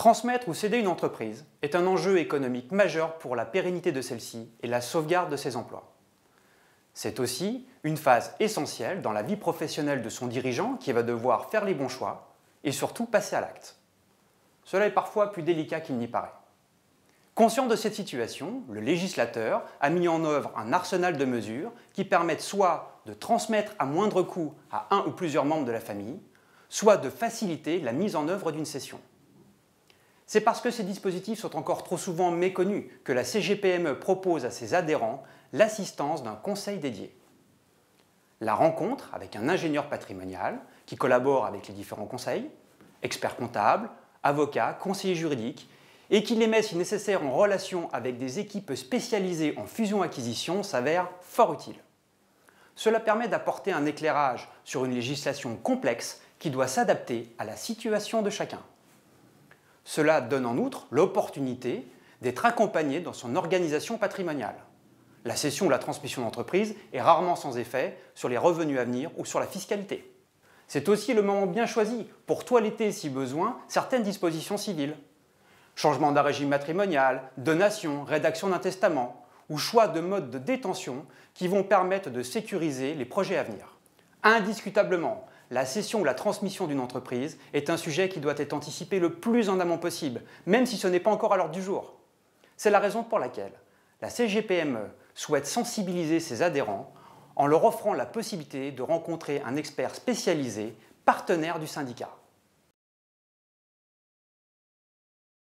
Transmettre ou céder une entreprise est un enjeu économique majeur pour la pérennité de celle-ci et la sauvegarde de ses emplois. C'est aussi une phase essentielle dans la vie professionnelle de son dirigeant qui va devoir faire les bons choix et surtout passer à l'acte. Cela est parfois plus délicat qu'il n'y paraît. Conscient de cette situation, le législateur a mis en œuvre un arsenal de mesures qui permettent soit de transmettre à moindre coût à un ou plusieurs membres de la famille, soit de faciliter la mise en œuvre d'une cession. C'est parce que ces dispositifs sont encore trop souvent méconnus que la CGPME propose à ses adhérents l'assistance d'un conseil dédié. La rencontre avec un ingénieur patrimonial qui collabore avec les différents conseils, experts comptables, avocats, conseillers juridiques, et qui les met si nécessaire en relation avec des équipes spécialisées en fusion-acquisition s'avère fort utile. Cela permet d'apporter un éclairage sur une législation complexe qui doit s'adapter à la situation de chacun. Cela donne en outre l'opportunité d'être accompagné dans son organisation patrimoniale. La cession ou la transmission d'entreprise est rarement sans effet sur les revenus à venir ou sur la fiscalité. C'est aussi le moment bien choisi pour toiletter, si besoin, certaines dispositions civiles. Changement d'un régime matrimonial, donation, rédaction d'un testament ou choix de mode de détention qui vont permettre de sécuriser les projets à venir. Indiscutablement, la cession ou la transmission d'une entreprise est un sujet qui doit être anticipé le plus en amont possible, même si ce n'est pas encore à l'ordre du jour. C'est la raison pour laquelle la CGPME souhaite sensibiliser ses adhérents en leur offrant la possibilité de rencontrer un expert spécialisé, partenaire du syndicat.